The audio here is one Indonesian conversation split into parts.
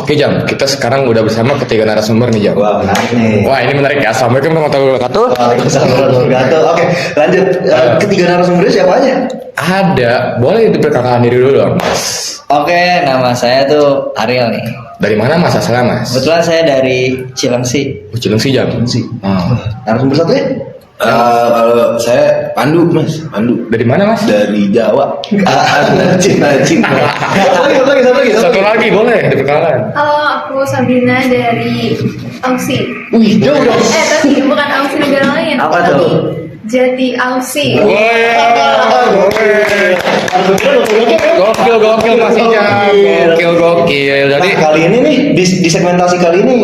Oke Jam, kita sekarang udah bersama ketiga narasumber nih Jam. Wah menarik nih. Wah ini menarik ya. Assalamualaikum warahmatullahi wabarakatuh. Waalaikumsalam warahmatullahi wabarakatuh. Oke, lanjut. Ketiga narasumbernya siapa aja? Ada, boleh diperkenalkan diri dulu dong Mas. Oke, nama saya tuh Ariel nih. Dari mana Mas asalnya Mas? Kebetulan saya dari Cilengsi. Cilengsi Jam. Si. Oh. Narasumber satu ya? Kalau saya Pandu Mas, Pandu Dari mana Mas? dari Jawa. Cinta. Satu lagi boleh diperkenalkan. Halo, aku Sabrina dari Aussie. Wih, jauh dong. Tapi bukan Aussie negara lain. Apa tapi tuh? Jati Aussie. Gokil Mas Jam. Gokil. Jadi Nah, kali ini nih di segmentasi kali ini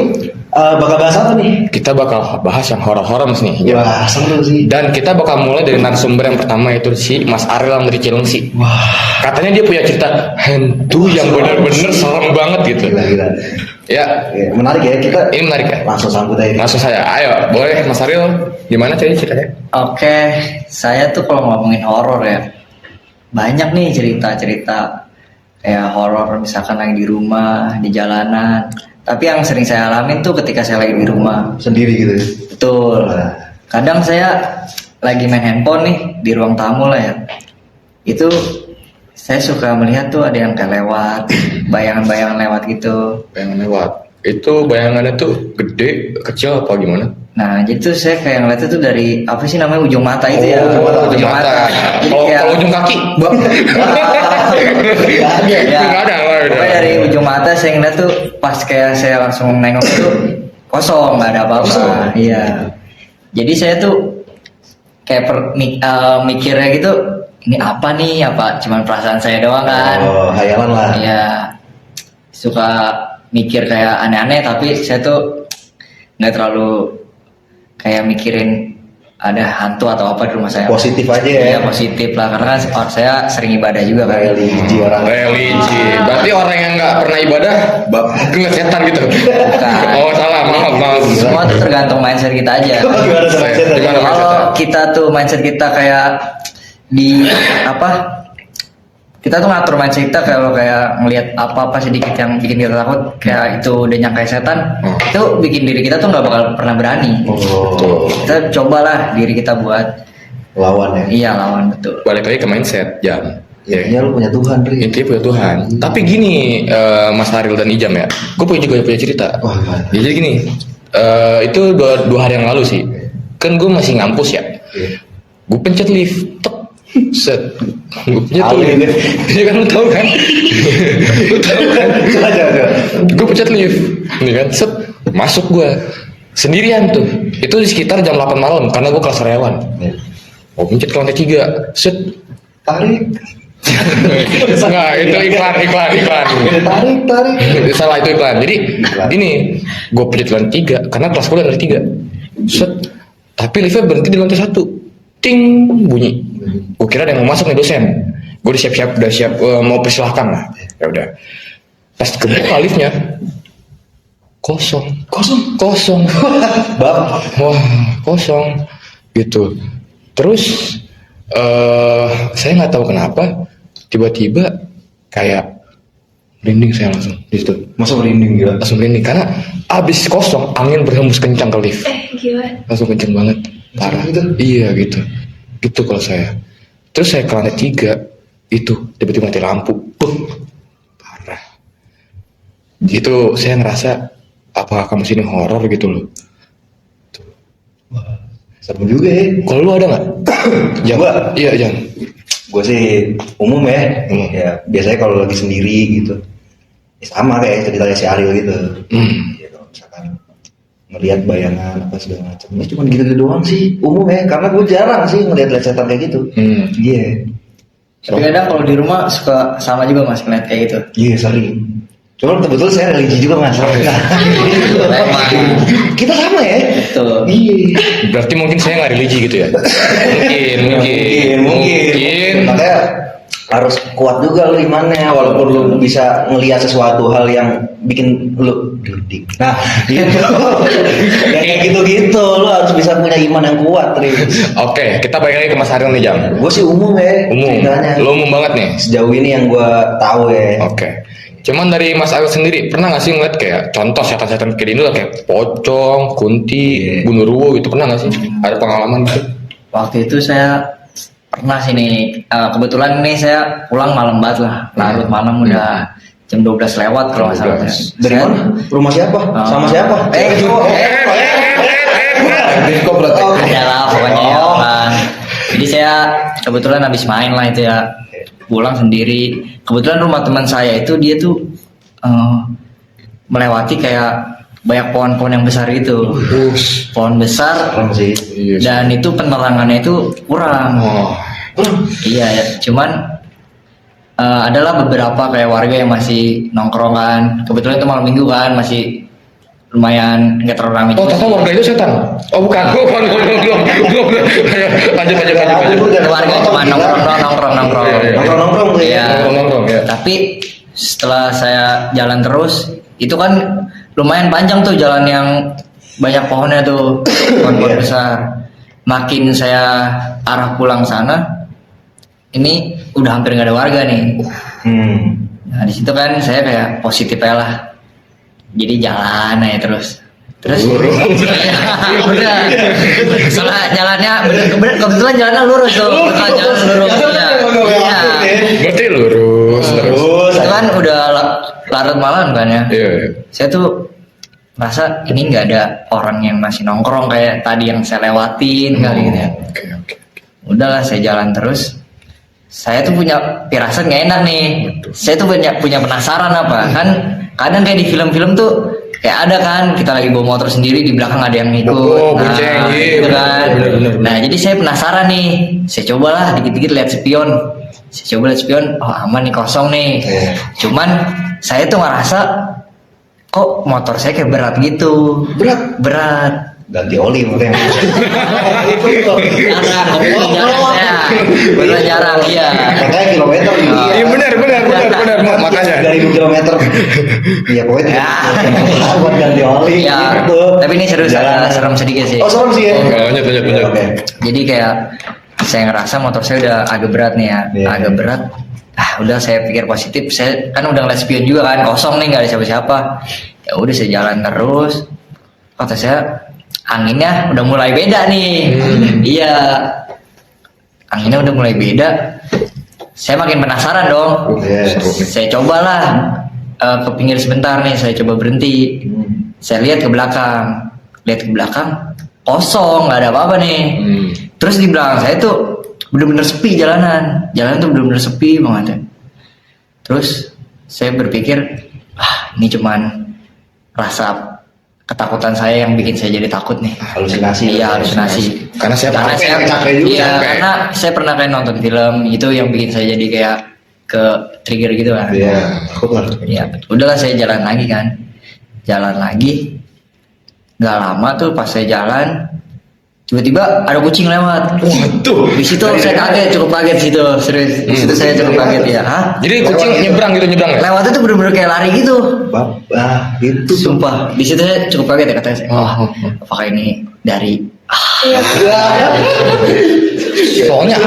bakal bahas apa nih? kita bakal bahas yang horor-horor Mas nih. Jam. Wah, seru sih. Dan kita bakal mulai dari narasumber yang pertama yaitu si Mas Ariel yang dari Cilengsi. Wah, Katanya dia punya cerita hantu yang benar-benar serem banget gitu. gila. Ya, Ya, menarik ya, kita ini menarik ya. langsung sambut aja. Langsung saya, ayo boleh Mas Ariel, gimana ceritanya? Oke, saya tuh kalau ngomongin horor ya, banyak nih cerita-cerita kayak horor misalkan lagi di rumah, di jalanan. Tapi yang sering saya alamin tuh ketika saya lagi di rumah. Sendiri gitu. Betul. Kadang saya lagi main handphone nih di ruang tamu lah ya. Itu saya suka melihat tuh ada yang kayak lewat, bayangan-bayangan lewat gitu. Bayangan lewat. Itu bayangannya tuh gede, kecil apa gimana? Nah, jadi tuh saya kayak ngeliatnya tuh dari apa sih namanya ujung mata itu ya? Ujung mata. Jadi Kalau ujung kaki? ya, Nggak ada. pokoknya dari ujung mata saya ngeliat tuh pas kayak saya langsung nengok tuh kosong, nggak ada apa-apa. Iya. Jadi saya tuh kayak mikirnya gitu, ini apa nih? Apa cuman perasaan saya doang kan? Oh, hayalan lah. Iya. Suka mikir kayak aneh-aneh, tapi saya tuh nggak terlalu kayak mikirin ada hantu atau apa di rumah saya. Positif aja ya. Iya, positif lah, karena kan saya sering ibadah juga kan. Religi orang. Religi. Berarti orang yang nggak pernah ibadah, ngeliat setan gitu. Bukan. Oh salah, maaf. Semua tuh tergantung mindset kita aja. Gimana mindset? Gimana Kalau mindsetnya? kita tuh mindset kita kayak di apa? Kita tuh ngatur mindset kita kalau kayak ngelihat apa-apa sedikit yang bikin kita takut, kayak itu udah nyangkai setan, itu bikin diri kita tuh nggak bakal pernah berani. Oh, Kita cobalah diri kita buat lawan ya. iya lawan, betul. Balik lagi ke mindset Jam. Ya, lu punya Tuhan, Ri. Intinya punya Tuhan. Tapi gini, Mas Ariel dan Ijam ya, gue punya cerita. Wah, gimana? Ya, jadi gini, itu dua hari yang lalu sih, kan gue masih ngampus ya, Iya. gue pencet lift, tek, set, gue pencet tuh Alih lift, deh. ya kan lu tahu kan, Coba. gue pencet lift, nih kan, set, masuk gue, sendirian tuh, itu di sekitar jam 8 malam, karena gue kelas karyawan, gue pencet ke lantai 3, set, Tarik. enggak, itu iklan. Tarik. Salah, itu iklan. Jadi Iklan. gini, gue pencet lantai 3 karena kelas gue lantai 3. Set. Tapi liftnya berhenti di lantai 1. Ting, bunyi. Gue kira ada yang mau masuk nih dosen. Gue udah siap mau persilahkan lah. Ya udah. Pas kebuka liftnya kosong. Bab. Wah, kosong. Gitu. Terus saya nggak tahu kenapa tiba-tiba kayak merinding, saya langsung di situ. Masa merinding gila. Langsung merinding karena abis kosong angin berhembus kencang ke lift, Gila. langsung kencang banget, parah. Gitu? Iya gitu kalau saya. Terus saya ke lantai 3 itu tiba-tiba mati lampu, parah. Itu saya ngerasa apa kamu sini horor gitu loh. Seru juga ya. Kalau lu ada nggak? Gua? Iya jangan. Gue sih umum ya. Umum. Ya biasanya kalau lagi sendiri gitu. Ya, sama kayak ceritanya si Ariel gitu. Gitu, misalkan ngelihat bayangan apa segala macam. Ya cuma gitu doang sih. Umum ya. Karena gue jarang sih ngelihat setan kayak gitu. Iya. Tapi kadang kalau di rumah suka sama juga mas ngeliat kayak gitu. Iya sering. Cuma kebetulan saya religi juga mas. Nah, kita sama ya. Betul. Iya. Berarti mungkin saya nggak religi gitu ya? Mungkin. Makanya harus kuat juga lu imannya, walaupun lu bisa ngelihat sesuatu hal yang bikin lu duduk. Nah, gitu. Yang kayak gitu-gitu lu harus bisa punya iman yang kuat, Ri. Oke, kita balik lagi ke Mas Ariel nih Jam. Gue sih umum ya. Umum. ceritanya. Lo umum banget nih. Sejauh ini yang gue tahu ya. Oke. Cuman dari Mas Agus sendiri pernah nggak sih ngeliat kayak contoh setan-setan kayak ini lah kayak pocong, kunti, genderuwo gitu pernah nggak sih? Ada pengalaman gitu? Waktu itu saya pernah sih nih, kebetulan nih saya pulang malam banget lah, larut malam udah jam 12 lewat kalau nggak salah. Dari mana? Rumah siapa? Sama siapa? Disco berarti. Ada lah pokoknya ya kan. Jadi saya kebetulan habis main lah itu ya, pulang sendiri. Kebetulan rumah teman saya itu dia tuh melewati kayak banyak pohon-pohon yang besar gitu, pohon besar, Serem sih. dan itu penerangannya itu kurang. Iya ya, cuman adalah beberapa kayak warga yang masih nongkrongan. Kebetulan itu malam minggu kan, masih lumayan nggak terlalu ramai. Oh, ternyata warga itu setan? Oh bukan, belum. Lanjut. Warga cuma nongkrong. Nongkrong tuh ya. Iya. Nongkrong ya. Tapi setelah saya jalan terus, itu kan lumayan panjang tuh jalan yang banyak pohonnya tuh, pohon-pohon besar. Makin saya arah pulang sana, ini udah hampir nggak ada warga nih. Nah di situ kan saya kayak positif aja lah. Jadi jalan aja terus. Bener. Soalnya jalannya bener kebetulan jalannya lurus tuh. Jalan lurus. Iya. Berarti lurus. Itu kan udah larut malam kan ya. Iya. Saya tuh merasa ini nggak ada orang yang masih nongkrong kayak tadi yang saya lewatin kali gitu ya. Oke. Udahlah saya jalan terus. Saya tuh punya firasat nggak enak nih. Saya tuh punya penasaran apa kan? Kadang kayak di film-film tuh kayak ada kan kita lagi bawa motor sendiri di belakang ada yang ngikut. Bonceng, gitu kan. bener. Nah jadi saya penasaran nih. Saya cobalah dikit-dikit lihat spion. Saya coba lihat spion. Oh aman nih kosong nih. Cuman saya tuh ngerasa kok motor saya kayak berat gitu. Berat. Ganti oli mungkin. Jarang iya. Makanya kilometer Iya benar makanya. dari 2 kilometer. Iya pokoknya. Buat ganti oli. Iya. gitu. Tapi ini serius ada serem sedikit sih. Oh serem sih ya. Lanjut. Oke. Jadi kayak saya ngerasa motor saya udah agak berat nih ya, Iya. agak berat. Udah saya pikir positif. Saya kan udah ngeliat spion juga kan, kosong nih nggak ada siapa-siapa. Ya udah saya jalan terus. Kata saya anginnya udah mulai beda nih. Iya. Anginnya udah mulai beda. Saya makin penasaran dong. Yes. Saya cobalah ke pinggir sebentar nih, saya coba berhenti. Saya lihat ke belakang. Kosong, nggak ada apa-apa nih. Terus di belakang saya tuh bener-bener sepi jalanan tuh bener-bener sepi banget. Terus saya berpikir, ini cuman rasa ketakutan saya yang bikin saya jadi takut nih. Halusinasi. Iya halusinasi. Karena saya capek juga. Iya, Capek. karena saya pernah kayak nonton film itu yang bikin saya jadi kayak ke trigger gitu kan. Iya, takut lah. Ya, udahlah saya jalan lagi kan. Jalan lagi. Nggak lama tuh pas saya jalan, tiba-tiba ada kucing lewat. Waduh. Di situ saya cukup kaget situ, serius. Di situ saya cukup kaget ya. Jadi kucing nyebrang ya? Lewat itu bener-bener kayak lari gitu. Itu Sumpah, di situ saya cukup kaget ya katanya saya. Wah, apakah ini dari Soalnya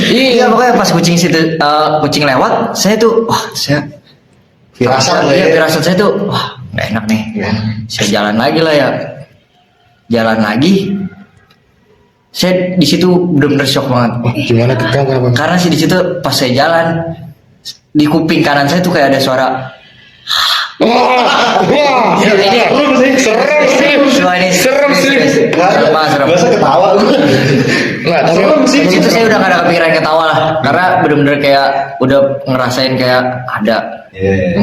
Iya pokoknya pas kucing situ kucing lewat, saya tuh saya firasat lah ya. firasat saya tuh nggak enak nih. Saya jalan lagi lah ya. Jalan lagi. Saya di situ benar-benar shock banget. gimana kenapa? Karena sih di situ pas saya jalan di kuping kanan saya tuh kayak ada suara. Wah, Ini serem sih. Serem banget. Gak usah ketawa gue. Nggak, tapi Di situ saya udah gak ada kepikiran ketawa lah, karena bener-bener kayak udah ngerasain kayak ada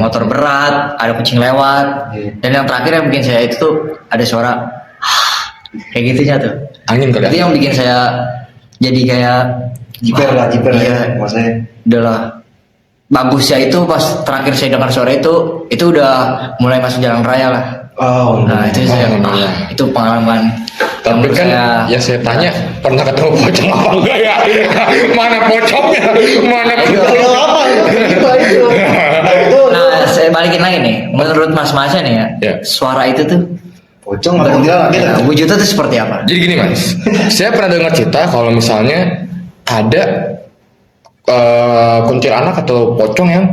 motor berat, ada kucing lewat, dan yang terakhir yang bikin saya itu tuh ada suara kayak gitunya tuh. angin kali. Itu yang bikin saya jadi kayak Jiper iya, maksudnya. udahlah. Bagusnya itu pas terakhir saya dengar suara itu udah mulai masuk jalan raya lah. Oh, Nah itu saya itu pengalaman. Tapi kan ya saya tanya pernah ketemu pocong apa enggak ya? Mana pocongnya? Mana pocongnya? apa itu? Nah saya balikin lagi nih, menurut mas-masnya nih ya, Ya. suara itu tuh Pocong atau kuntilanak gitu? wujudnya tuh seperti apa? Jadi gini mas, saya pernah dengar cerita kalau misalnya ada kuntilanak atau pocong yang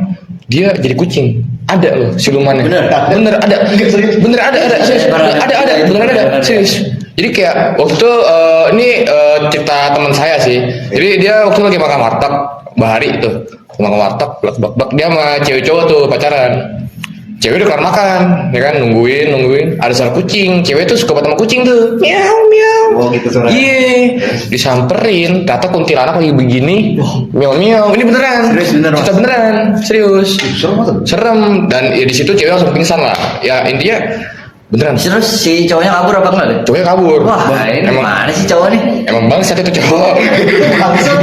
dia jadi kucing. Ada loh silumannya. Bener? Bener ada. Bener ada. Serius. Ada. Bener ada. Serius. Jadi kayak waktu itu ini cerita teman saya sih. Jadi dia waktu itu lagi makan warteg Bahari tuh. Makan warteg, bak dia sama cewek cowok tuh pacaran. Cewek udah kelar makan, ya kan nungguin. Ada suara kucing. Cewek tuh suka banget sama kucing tuh. Miau. Oh gitu suara. Iya, disamperin. Ternyata kuntilanak lagi begini. Miau. Ini beneran. Serius, bener, Mas? Cerita beneran, serius. Serem banget. Serem. Dan ya di situ cewek langsung pingsan lah. Ya intinya beneran. Terus si cowoknya kabur apa enggak? Cowoknya kabur. Wah, ini emang mana sih cowok nih? emang bangsat itu cowok. Langsung.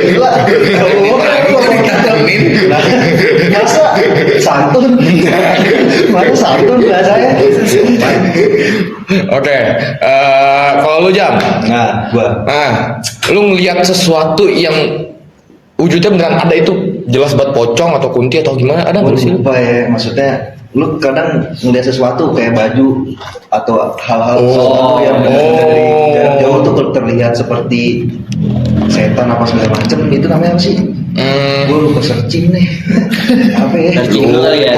Gila. Masa santun? Mana santun bahasanya? Oke, kalau lu Jam, Nah, gua lu ngeliat sesuatu yang wujudnya beneran ada itu jelas banget pocong atau kunti atau gimana? Ada nggak sih? lupa ya, maksudnya lu kadang ngeliat sesuatu kayak baju atau hal-hal sesuatu yang dari jarak jauh tuh terlihat seperti setan apa segala macem, itu namanya apa sih? Gue lupa searching nih. Apa ya? Searching dulu kali ya.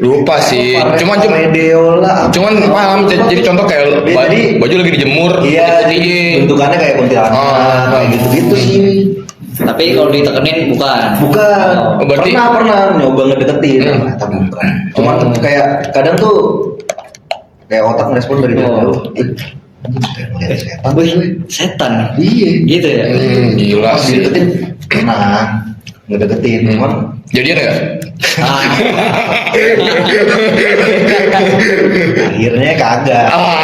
Lupa sih. Cuman Medeola. Cuman paham jadi contoh kayak Jadi- baju lagi dijemur. Iya, putih. bentukannya kayak kuntilanak, kayak gitu-gitu sih. Tapi kalau ditekenin bukan. Bukan. Oh, berarti- Pernah nyoba ngedeketin, tapi bukan. Cuma kayak kadang tuh kayak otak merespon dari jauh. Kayak ngeliat setan. Wih, setan. Iya. Gitu ya. Gila Pas sih. dideketin pernah ngedeketin, cuman Jadian nggak? Ah, akhirnya kagak. Ah.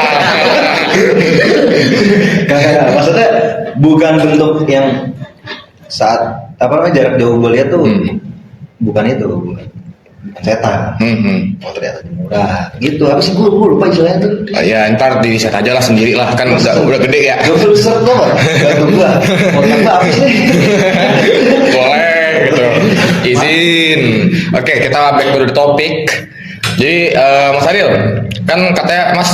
Kagak. Maksudnya bukan bentuk yang saat apa namanya jarak jauh gue lihat tuh bukan itu, bukan setan. Oh ternyata murah gitu. Apa sih gue lupa istilahnya tuh. Ya ntar di set aja lah sendiri lah kan udah gede ya. Gue belum set kok. Gak gue. Mau tambah apa sih? Boleh gitu. Izin. Oke, kita back to the topic. Jadi Mas Ariel, kan katanya Mas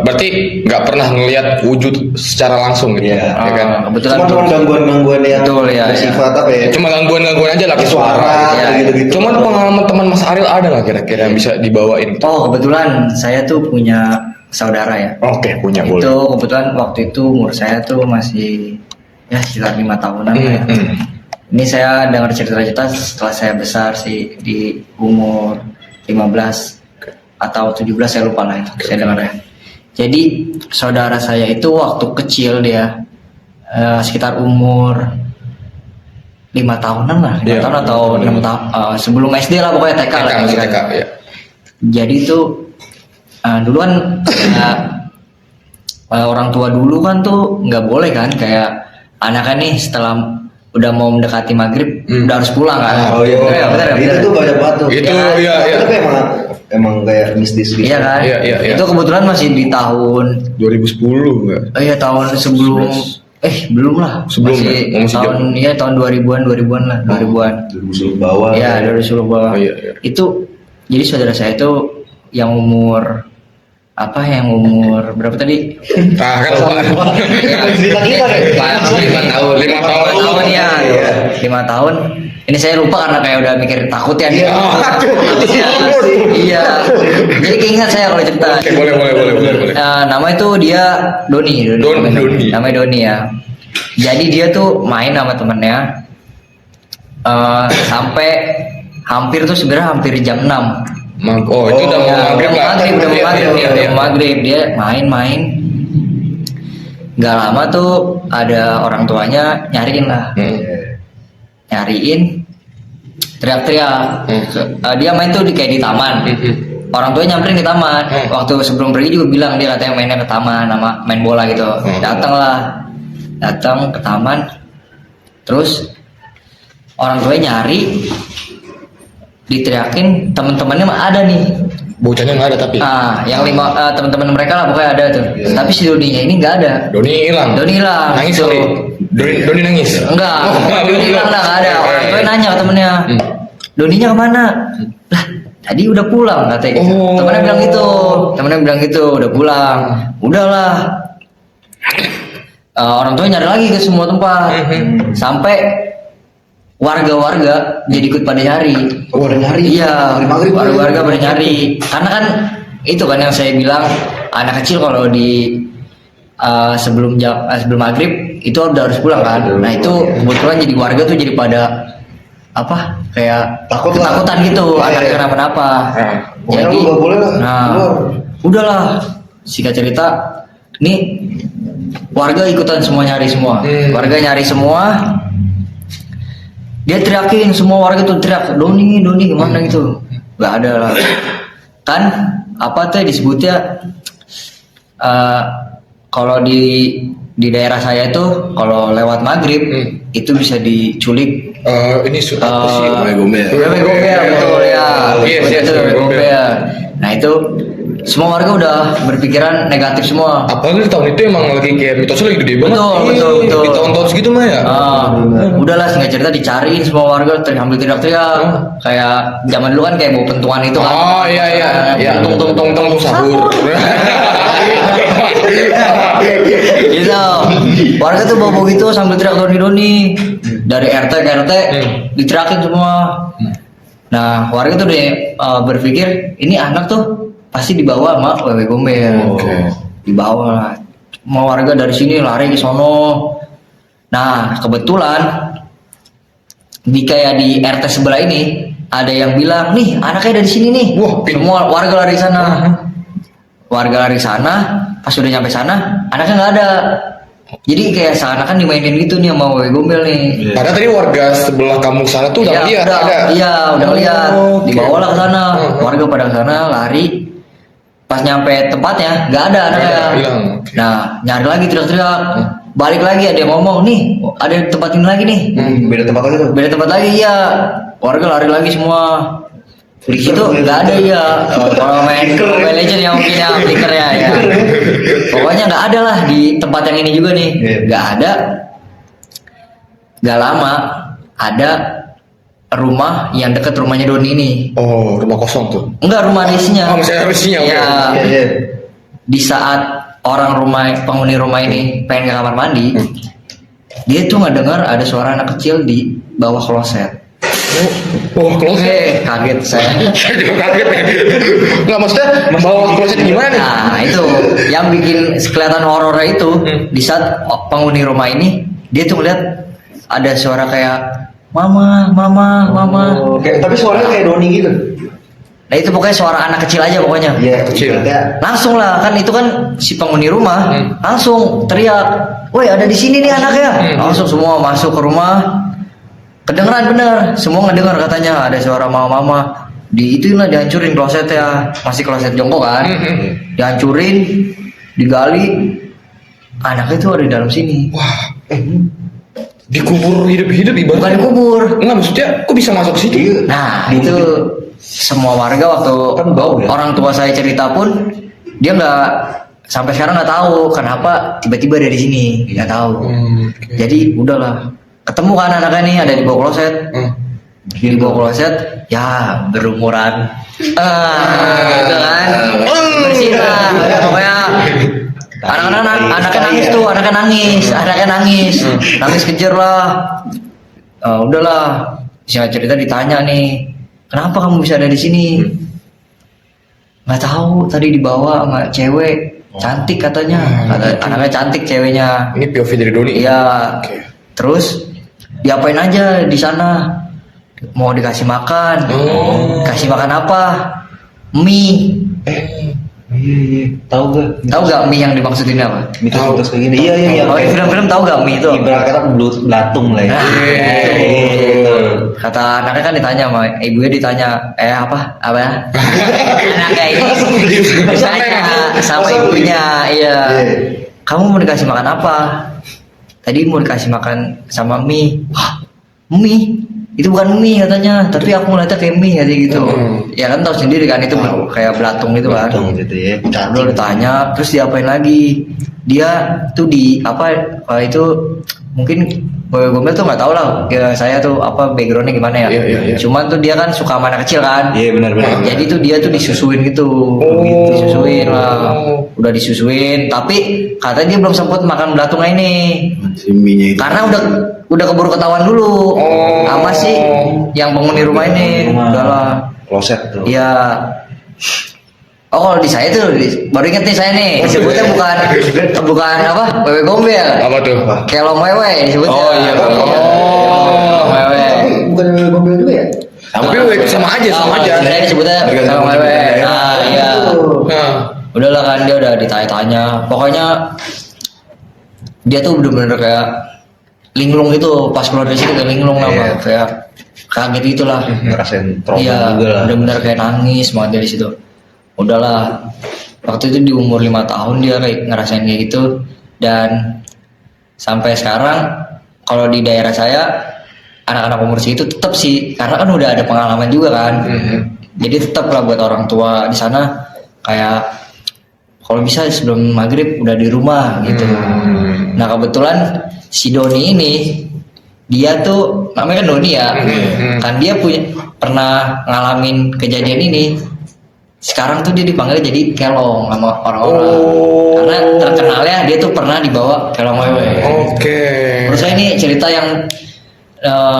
berarti nggak pernah ngelihat wujud secara langsung gitu, Iya. ya kan? kebetulan Cuma gangguan-gangguan yang Betul, ya, bersifat apa ya? Cuma gangguan-gangguan aja lah kayak Suara, suara. kayak gitu-gitu. Cuman pengalaman teman Mas Ariel ada nggak kira-kira yang bisa dibawain? Oh, kebetulan saya tuh punya saudara ya. Oke, punya boleh. Itu kebetulan waktu itu umur saya tuh masih ya sekitar 5 tahunan lah ya. Ini saya dengar cerita-cerita setelah saya besar sih di umur 15 atau 17 saya lupa lah itu saya dengar ya. Jadi saudara saya itu waktu kecil dia sekitar umur 5 tahunan lah, 5 Iya. tahun atau 6 tahun sebelum SD lah pokoknya TK lah. masih kan. TK ya. Jadi itu duluan orang tua dulu kan tuh nggak boleh kan kayak anaknya nih setelah udah mau mendekati maghrib udah harus pulang kan. Oh iya, benar. itu tuh banyak banget tuh. Itu Ya, iya. Tapi emang kayak mistis gitu. Iya kan? Iya. Itu kebetulan masih di tahun 2010 enggak? tahun sebelum belum lah. Sebelum ya? Masih tahun tahun 2000-an lah, 2000-an. 2010 bawah. Iya, dari Solo bawah. Oh, iya. Itu jadi saudara saya itu yang umur berapa tadi? Ah kan lupa. Cerita kita deh. 5 tahun. 5 tahun ya. 5 tahun. Ini saya lupa karena kayak udah mikir takut ya dia. Iya. Jadi keinget saya kalau cerita. Oke, boleh. Nama itu dia Doni. Doni. Namanya Doni ya. Jadi dia tuh main sama temennya sampai hampir tuh sebenarnya hampir jam 6. Oh, itu udah mau maghrib lah. Udah mau maghrib, Iya. maghrib dia main. Gak lama tuh ada orang tuanya nyariin lah, nyariin, teriak-teriak. Dia main tuh kayak di taman. Orang tuanya nyamperin ke taman. Waktu sebelum pergi juga bilang dia katanya mainnya ke taman, nama main bola gitu. Datang ke taman. Terus orang tuanya nyari, diteriakin teman-temannya mah ada nih. Bocahnya nggak ada tapi. Yang 5 teman-teman mereka lah pokoknya ada tuh. Tapi si Doninya ini nggak ada. Doni hilang. Tuh. Nangis kali. Doni nangis. Enggak, Doni hilang dah, nggak ada. Orang tuanya nanya ke temennya, Doninya kemana? Lah, tadi udah pulang katanya gitu. Temennya bilang gitu, udah pulang. Udahlah. Orang tuanya nyari lagi ke semua tempat. Sampai warga-warga jadi ikut pada nyari. Oh, pada nyari. Iya, Maghrib. warga-warga pada nyari. Karena kan itu kan yang saya bilang, anak kecil kalau di sebelum maghrib itu udah harus pulang kan. Nah itu kebetulan jadi warga tuh jadi pada apa kayak Takut lah. ketakutan gitu, agar kenapa-napa. Pokoknya lu nggak boleh lah, nah keluar. udahlah, singkat cerita, nih warga ikutan semua nyari semua. Warga nyari semua. Dia teriakin, semua warga tuh teriak, Doni gimana gitu. Gak ada lah. Kan apa tuh disebutnya kalau di daerah saya itu kalau lewat maghrib itu bisa diculik. Ini apa sih? Gombel. Wewe gombel, betul ya. Iya, iya, Betul, wewe gombel. gombel. Nah itu semua warga udah berpikiran negatif semua. Apalagi di tahun itu emang lagi kayak mitosnya lagi gede banget. Betul. Di tahun-tahun segitu mah ya. Udahlah singkat cerita dicariin semua warga sambil teriak-teriak. Kayak zaman dulu kan kayak bawa pentungan itu kan. Oh iya. Tung sahur. Gitu. Warga tuh bawa gitu sambil teriak doni dari RT ke RT diteriakin semua. Nah warga tuh deh berpikir ini anak tuh pasti dibawa sama wewe gombel. Dibawa lah. Mau warga dari sini lari ke sono. Nah kebetulan kayak di RT sebelah ini ada yang bilang nih anaknya dari sini nih. Wah, semua warga lari ke sana. Warga lari ke sana, pas udah nyampe sana anaknya nggak ada. Jadi kayak seakan-akan dimainin gitu nih sama wewe gombel nih. Padahal tadi warga sebelah kamu sana tuh udah lihat ada. Iya, udah lihat. Oke. Dibawalah ke sana. Warga pada ke sana lari. Pas nyampe tempatnya nggak ada anaknya. Nggak ada, hilang. Oke. Nah, nyari lagi teriak-teriak. Balik lagi ada yang ngomong nih, ada tempat ini lagi nih. Beda tempat lagi tuh. Beda tempat lagi ya. Warga lari lagi semua. Di situ nggak ada ya. Kalau main Mobile Legends yang mungkin ya flicker ya. Pokoknya nggak ada lah di tempat yang ini juga nih. Nggak ada. Nggak lama ada rumah yang deket rumahnya Doni ini. Oh, rumah kosong tuh. Enggak, rumah isinya. Oh, masih ada isinya, oke. Ya, Iya. di saat orang penghuni rumah ini pengen ke kamar mandi, dia tuh nggak dengar ada suara anak kecil di bawah kloset. Oh, kloset. Kaget saya. Saya juga kaget ya. Nggak maksudnya bawa kloset gimana nih? Nah itu yang bikin kelihatan horornya itu di saat penghuni rumah ini dia tuh ngeliat ada suara kayak mama. Oh, tapi suaranya kayak Doni gitu. Nah itu pokoknya suara anak kecil aja pokoknya. Iya, Kecil. Ya. Langsung lah kan itu kan si penghuni rumah langsung teriak, woi ada di sini nih anaknya. Langsung semua masuk ke rumah. Kedengeran bener, semua ngedenger katanya ada suara mama. Di itu lah dihancurin klosetnya, masih kloset jongkok kan. Dihancurin, digali. Anaknya tuh ada di dalam sini. Wah, dikubur hidup-hidup Bukan ibaratnya. dikubur. Enggak, maksudnya kok bisa masuk ke situ? Nah itu semua warga waktu Kan bau ya? orang tua saya cerita pun dia nggak sampai sekarang nggak tahu kenapa tiba-tiba ada di sini, nggak tahu. Oke. Jadi udahlah ketemu kan anaknya nih ada di bawah kloset. Di bawah kloset ya berumuran gitu kan bersih lah pokoknya. Anaknya nangis nangis kejer lah. Udahlah singkat cerita ditanya nih kenapa kamu bisa ada di sini. Nggak tahu tadi dibawa sama cewek cantik katanya. Anaknya cantik ceweknya. Ini POV dari Doni. Iya. Oke. Terus diapain aja di sana? Mau dikasih makan? Kasih makan apa? Mie. Iya. Tahu gak? Tahu gak mie yang dimaksud ini apa? Mitos kayak gini. Iya. Oh di film-film tahu gak mie itu? Ibarat kata belatung lah ya. Gitu. Kata anaknya kan ditanya sama ibunya ditanya apa ya? Anaknya ini ditanya sama ibunya, iya. Kamu mau dikasih makan apa? Tadi mau dikasih makan sama mie. Hah, mie? Itu bukan mie katanya, tapi aku ngeliatnya kayak mie kayak gitu. Ya kan tahu sendiri kan itu kayak belatung gitu kan. Belatung gitu ya. Udah ditanya, terus diapain lagi? Dia tuh di apa itu mungkin Gombel tuh nggak tahu lah ya saya tuh apa backgroundnya gimana ya. Iya. Cuman tuh dia kan suka sama anak kecil kan. Iya benar. Jadi tuh dia tuh disusuin gitu. Disusuin lah. Udah disusuin tapi katanya dia belum sempat makan belatungnya ini. Si mie-nya itu. Karena udah keburu ketahuan dulu Oh. sama sih yang penghuni rumah ini. Udahlah. Kloset tuh. Iya. Oh kalau di saya tuh baru inget nih saya nih disebutnya bukan apa wewe gombel. Apa tuh? Kelong wewe disebutnya. Oh iya. Oh. Wewe. Bukan mobil juga ya? Tapi sama aja, sama aja. Saya disebutnya kelong wewe. Nah iya. Nah. Udahlah kan dia udah ditanya-tanya. Pokoknya dia tuh bener-bener kayak linglung gitu pas keluar dari situ kayak linglung lah Iya. kayak kaget gitulah. Ngerasain trauma Iya, juga lah. bener-bener kayak nangis banget dari situ. Udahlah, waktu itu di umur 5 tahun dia kayak ngerasain kayak gitu dan sampai sekarang kalau di daerah saya anak-anak umur segitu tetap sih karena kan udah ada pengalaman juga kan. Jadi tetap lah buat orang tua di sana kayak kalau bisa sebelum maghrib udah di rumah gitu. Nah kebetulan si Doni ini dia tuh namanya kan Doni ya, kan dia pernah ngalamin kejadian ini. Sekarang tuh dia dipanggil jadi kelong sama orang-orang karena terkenalnya dia tuh pernah dibawa kelong wewe. Oke. Menurut saya ini cerita yang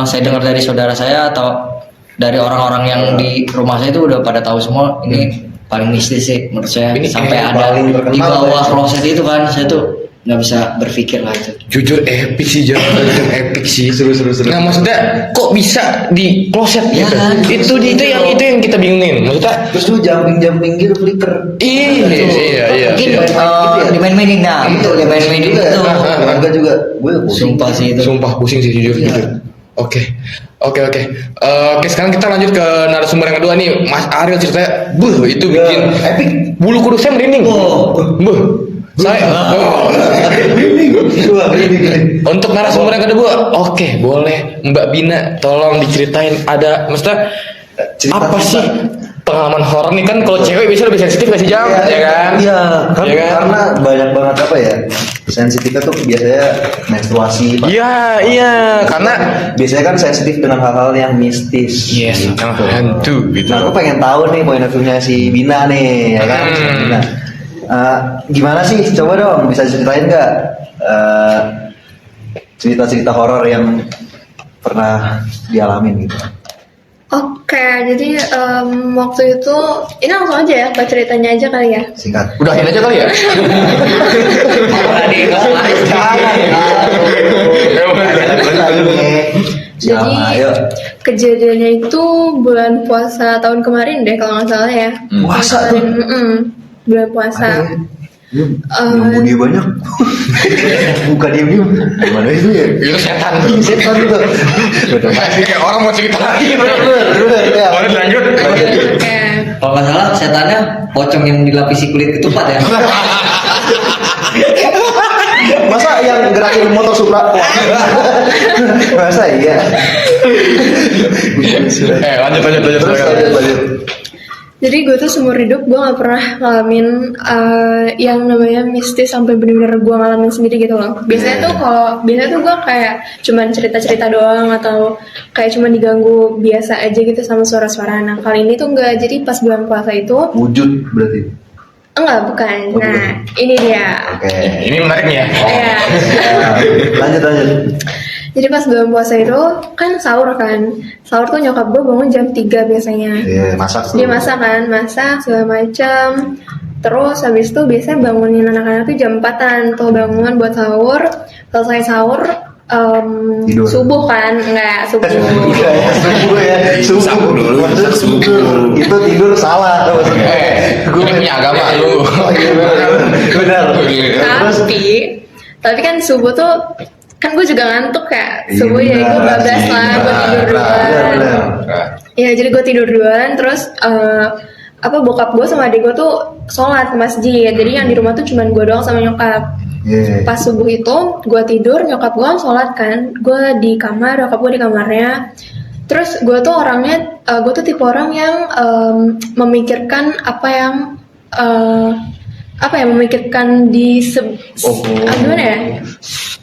saya dengar dari saudara saya atau dari orang-orang yang di rumah saya itu udah pada tahu semua. Ini paling mistis sih menurut saya. Ini Sampai yang ada paling terkenal di bawah ya. kloset itu kan saya tuh nggak bisa berpikir lah itu. Jujur epic sih, jam epic sih. Seru. Nah maksudnya kok bisa di kloset Iya gitu? kan? Itu yang kita bingungin. Maksudnya Terus lu jumping gitu flicker. iya. Mungkin ya? dimain-mainin nah itu dimain-mainin Juga ya? itu. Keluarga juga. Gue pusing. Sumpah sih itu. Sumpah pusing sih jujur gitu. Oke, sekarang kita lanjut ke narasumber yang kedua nih, Mas Ariel ceritanya, itu bikin epic. bulu kuduk saya merinding. Saya untuk narasumber yang kedua, oke, boleh Mbak Bina, tolong diceritain ada, maksudnya Cerita apa kita. sih pengalaman horor nih kan kalau cewek biasanya lebih sensitif nggak sih Jam, ya kan? Iya, kan, Ya kan? karena banyak banget apa ya sensitifnya tuh biasanya menstruasi. Pak. Iya, karena Biasanya kan sensitif dengan hal-hal yang mistis. yes, gitu. hantu gitu. Nah, aku pengen tahu nih point of view-nya si Bina nih, ya kan? Si Bina. Gimana sih? Coba dong, bisa ceritain nggak cerita-cerita horor yang pernah dialamin gitu? Oke, jadi waktu itu ini langsung aja ya ke ceritanya aja kali ya. Singkat. Udahin aja kali ya. Jadi kejadiannya itu bulan puasa tahun kemarin deh kalau nggak salah ya. Puasa tuh? Bulan puasa. Yang dia banyak. Bukan diem. Gimana itu ya? Itu setan. Setan juga. Kayak orang mau cerita lagi. Bener. Ya. Boleh lanjut. Oke. Kalau nggak salah setannya pocong yang dilapisi kulit ketupat ya. Masa yang gerakin motor Supra? Masa iya? Lanjut. Terus lanjut. Jadi gue tuh seumur hidup gue gak pernah ngalamin yang namanya mistis sampai bener-bener gue ngalamin sendiri gitu loh. Biasanya tuh gue kayak cuman cerita-cerita doang atau kayak cuman diganggu biasa aja gitu sama suara-suara. Nah kali ini tuh enggak. Jadi pas bulan puasa itu Wujud berarti. enggak bukan. Nah ini dia. Oke. Ini menarik nih ya. Iya. Lanjut. Jadi pas bulan puasa itu kan sahur tuh nyokap gue bangun jam 3 biasanya. Iya, masak tuh. Dia masak segala macam. Terus habis itu biasanya bangunin anak-anak tuh jam 4-an tuh bangun buat sahur. Selesai sahur Tidur. subuh kan? Enggak, subuh. Iya ya, subuh ya. Sahur dulu, Maksud subuh. Itu tidur salah. Gue punya agama lu. Oh iya benar. Tapi kan subuh tuh kan gue juga ngantuk ya. Iya, Subuh ya gue benar. bablas lah, gue tidur duluan. Benar. Ya jadi gue tidur duluan terus bokap gue sama adik gue tuh sholat ke masjid. Jadi yang di rumah tuh cuman gue doang sama nyokap. Iya. Pas subuh itu gue tidur, nyokap gue sholat kan, gue di kamar, nyokap gue di kamarnya. Terus gue tuh orangnya, gue tuh tipe orang yang memikirkan memikirkan gimana ya?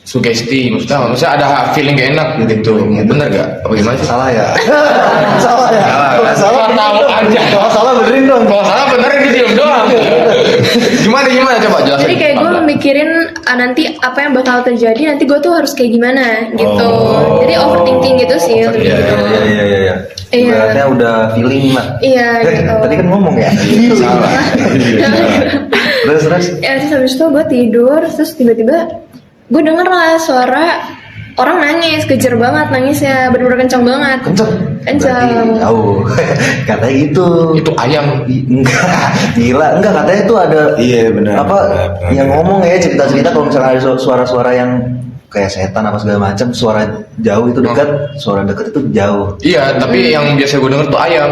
Sugesti, maksudnya ada feeling gak enak gitu. Bener gak? Apa gimana sih? Salah ya? Salah ya? Kalau salah Tahu aja. Kalau salah benerin dong. Kalau salah benerin dia diem doang. Gimana Gimana coba jelasin. Jadi kayak gue mikirin nanti apa yang bakal terjadi, nanti gue tuh harus kayak gimana gitu. Jadi overthinking gitu sih. lebih Iya, gitu. iya. Iya. Ibaratnya udah feeling lah. Iya gitu. Tadi kan ngomong ya. Salah. Terus. Ya terus habis itu gue tidur, terus tiba-tiba gue denger lah suara orang nangis, kejer banget nangisnya, bener-bener kencang banget. Kenceng. Kencang. Berarti tahu. Katanya gitu. Itu ayam. Enggak, gila. Enggak, katanya tuh ada. Iya, benar. Apa Benar. yang ngomong ya, cerita-cerita kalau misalnya ada suara-suara yang kayak setan apa segala macam, suara jauh itu dekat, suara dekat itu jauh. Iya, tapi yang biasa gue denger tuh ayam.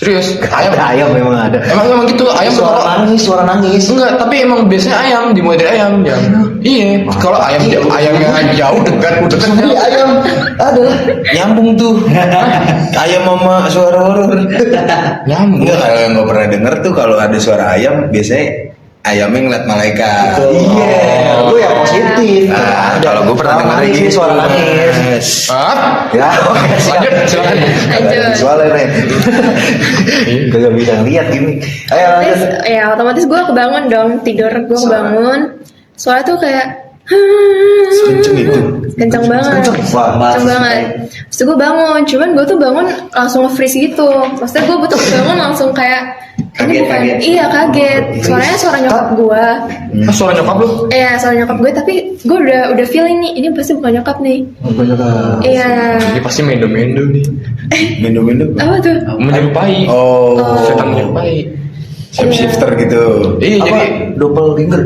Serius, ayam. Ada ayam memang ada. Emang gitu ayam tuh Suara kalau nangis, suara nangis. enggak, tapi emang biasanya ayam dimulai dari ayam. Iya, kalau ayamnya jauh dekat Iya, ayam ada. Nyambung tuh. Ayam sama suara horor. nyambung. Enggak, kalau yang gue pernah denger tuh kalau ada suara ayam biasanya ayamnya ngeliat malaikat. Iya, gue yang positif. Nah, kalau gue pernah denger nangis, gitu. suara nangis. Hah? Ya, oke, siap. Lanjut, silakan. Lanjut. Soalnya nih, gak bisa ngeliat gini. Ayo lanjut. Terus ya otomatis gue kebangun dong, tidur gue kebangun. Suara tuh kayak Kenceng itu. kencang banget. Wah, Kencang banget. Terus gue bangun, cuman gue tuh bangun langsung nge-freeze gitu. Maksudnya gue betul bangun langsung kayak ini bukan, iya kaget. Suaranya suara nyokap gue. Ah, suara nyokap lu? Iya suara nyokap gue, tapi gue udah feeling nih, ini pasti bukan nyokap nih. Iya. Ini pasti mendo-mendo nih. Mendo-mendo. Apa tuh? Menyerupai. Oh, Setan menyerupai. shifter gitu. Iya, Apa? jadi Doppelganger.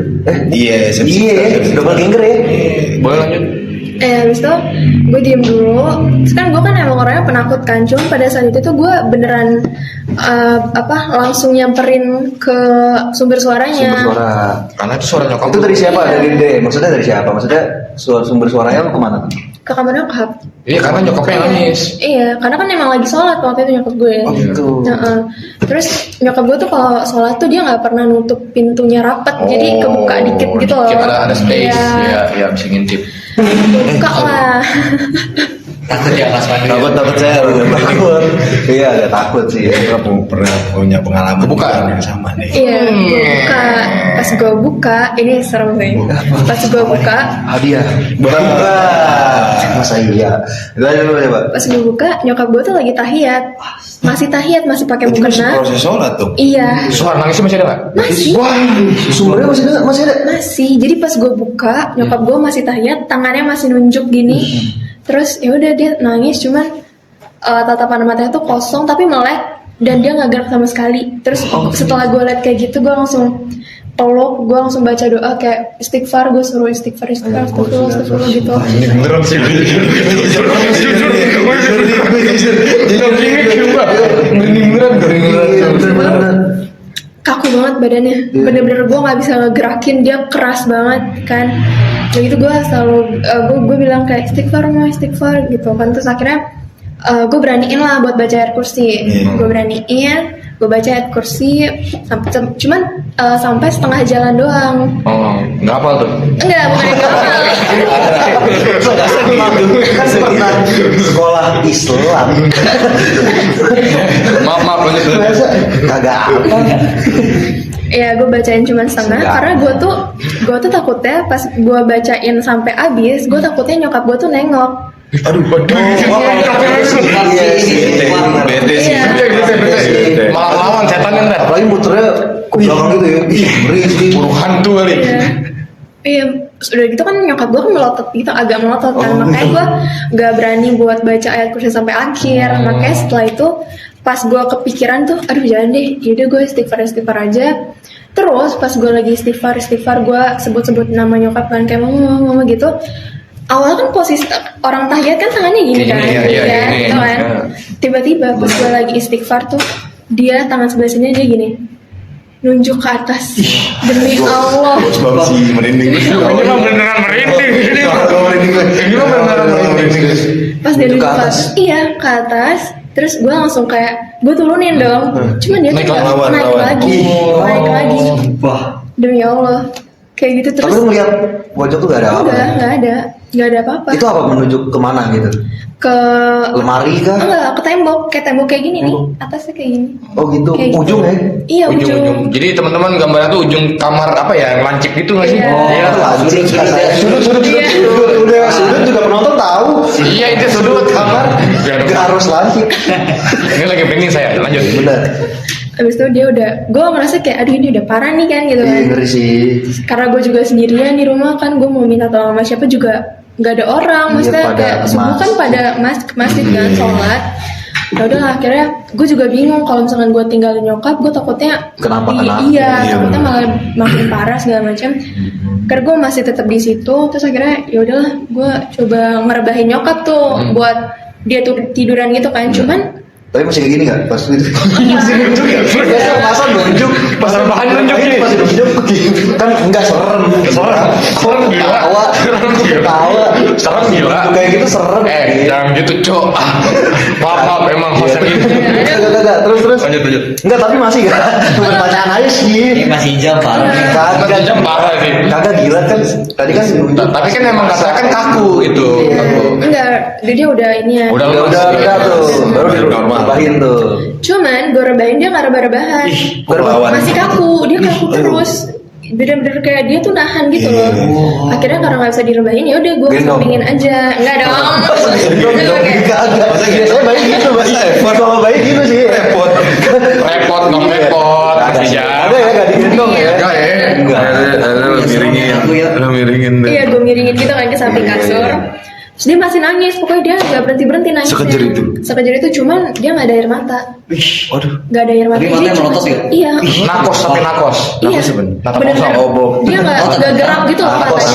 Iya, Iya, doppelganger ya. boleh lanjut. Habis itu gue diem dulu. Terus kan gue kan emang orangnya penakut kan. Cuma pada saat itu tuh gue beneran langsung nyamperin ke sumber suaranya. Sumber suara. Karena itu suara nyokap Itu lu. dari siapa? Iya. Maksudnya dari siapa? Maksudnya sumber suaranya kemana? Ke kamar nyokap. Iya, karena nyokapnya nangis. Iya, karena kan emang lagi sholat waktu itu nyokap gue. Oh gitu. Heeh. Terus nyokap gue tuh kalau sholat tuh dia nggak pernah nutup pintunya rapet, jadi kebuka dikit gitu loh. Dikit ada space. Iya, Ya bisa ngintip. buka lah. Takut ya Mas Pandu. Takut saya udah Takut. Iya, agak takut sih. Kita pernah punya pengalaman Kebuka. yang sama nih. Iya, gue buka. Pas gue buka, ini serem sih. Pas gue buka, Hadiah. Masa iya. Lanjut coba. pas gue buka, nyokap gue tuh lagi tahiyat. Masih tahiyat, masih pakai Itu masih mukena. proses sholat tuh. Iya, Suara nangisnya masih ada nggak? masih. Wah, Sumbernya masih ada? Masih ada? Masih. Jadi pas gue buka, nyokap gue masih tahiyat, tangannya masih nunjuk gini. Terus ya udah dia nangis, cuman tatapan matanya tuh kosong tapi melek dan dia nggak gerak sama sekali. Terus setelah gue liat kayak gitu, gue langsung peluk, gue langsung baca doa kayak istighfar, gue suruh istighfar, astagfirullah gitu. ini beneran sih. Bener-bener. Kaku banget badannya, bener-bener gue nggak bisa ngegerakin, dia keras banget kan. Begitu gue selalu gue bilang kayak istighfar gitu kan. Terus akhirnya gue beraniin lah buat baca ayat kursi. Gue beraniin, gue baca ayat kursi cuman sampai setengah jalan doang. Oh, nggak apa tuh? Enggak, bukan yang hafal. Kan pernah sekolah Islam. Maaf lanjut. Masa kagak apa? Iya, gue bacain cuma setengah karena gue tuh takutnya pas gue bacain sampai habis, gue takutnya nyokap gue tuh nengok. Aduh, Iya sih. Bete sih. Iya. bete. Malah lawan setan kan ntar. Apalagi muternya ke belakang gitu ya. Ih, ngeri sih. Buru hantu kali. Iya. Iya, udah gitu kan nyokap gue kan melotot gitu, agak melotot kan. Makanya gue gak berani buat baca ayat kursi sampai akhir. Makanya setelah itu pas gue kepikiran tuh, aduh jangan deh, yaudah gue istighfar aja. Terus pas gue lagi istighfar gue sebut nama nyokap kan, kayak mama gitu. Awalnya kan posisi orang tahiyat kan tangannya gini kan, Iya, gini. gitu kan. Iya. Tiba-tiba pas gue lagi istighfar tuh, dia tangan sebelah sini dia gini, nunjuk ke atas. Demi Allah. Bang sih merinding. Ini mah beneran merinding. Ini mah beneran merinding. Pas dia nunjuk ke ke atas? atas, iya ke atas. Terus gue langsung kayak gue turunin dong. Cuman dia tuh Naik nggak lawan. naik lagi. Wah. Demi Allah. Kayak gitu Tapi terus. lu ngeliat pojok tuh gak ada apa? Enggak ada. nggak ada apa-apa. Itu apa menuju kemana gitu? Ke Lemari kah? enggak, ke tembok kayak gini nih, atasnya kayak gini. Oh gitu, Kayak ujung gitu. ya? Iya, ujung. ujung. Jadi teman-teman gambarnya tuh ujung kamar apa ya, lancip gitu nggak sih? Iya. Iya. Sudut Iya. udah sudut juga penonton tahu. Iya, itu sudut kamar. Gak harus lancip. Ini lagi penting saya, lanjut. Bener. Abis itu dia udah, gue ngerasa kayak aduh ini udah parah nih kan gitu kan. Iya ngeri sih. Karena gue juga sendirian di rumah kan, gue mau minta tolong sama siapa juga nggak ada orang. Iya, Maksudnya pada kayak subuh kan masjid. pada ke masjid kan sholat. Ya udahlah, akhirnya gue juga bingung kalau misalkan gue tinggalin nyokap, gue takutnya Kenapa? iya, Iya, takutnya bener. malah makin parah segala macam. Karena gue masih tetap di situ, terus akhirnya ya udahlah, gue coba ngerebahin nyokap tuh buat dia tuh tiduran gitu kan. Cuman Tapi masih kayak gini gak? Pas itu masih nunjuk ya? Biasa masa nunjuk pas rebahan nunjuk ini masih nunjuk kan enggak serem serem gila. ketawa Serem gila. kayak gitu serem Jangan gitu, Cok. Maaf, emang host yang gitu. Enggak terus Lanjut. enggak tapi masih gak pertanyaan aja sih Ini masih jam parah nih. kagak Jam parah sih. kagak gila kan tadi kan nunjuk Tapi kan emang katanya kan kaku gitu. Kaku. enggak, dia udah ini ya. Udah udah tuh baru direbahin tuh Cuman gue rebahin dia nggak rebah-rebahan. Lawan. Masih kaku, dia kaku terus. Bener-bener kayak dia tuh nahan gitu loh. Akhirnya karena nggak bisa direbahin ya udah gue Gendong. sampingin aja. Enggak dong. Kagak biasanya bayi gitu kalau bayi gitu sih Repot. Repot dong, repot. Kasih jam. ada ya gak digendong ya Enggak ya. enggak Lo miringin. Lo miringin deh. Iya, gue miringin gitu kan ke samping kasur. Terus dia masih nangis, pokoknya dia nggak berhenti nangis. Sekejir itu? Sekejir itu, cuman dia nggak ada air mata. Waduh. Nggak ada air mata. Tapi matanya Dia cuma- melotot gitu? Iya. Nakos tapi nakos. Iya. Natap Bener-bener. kosong. Dia nggak gerak gitu loh matanya.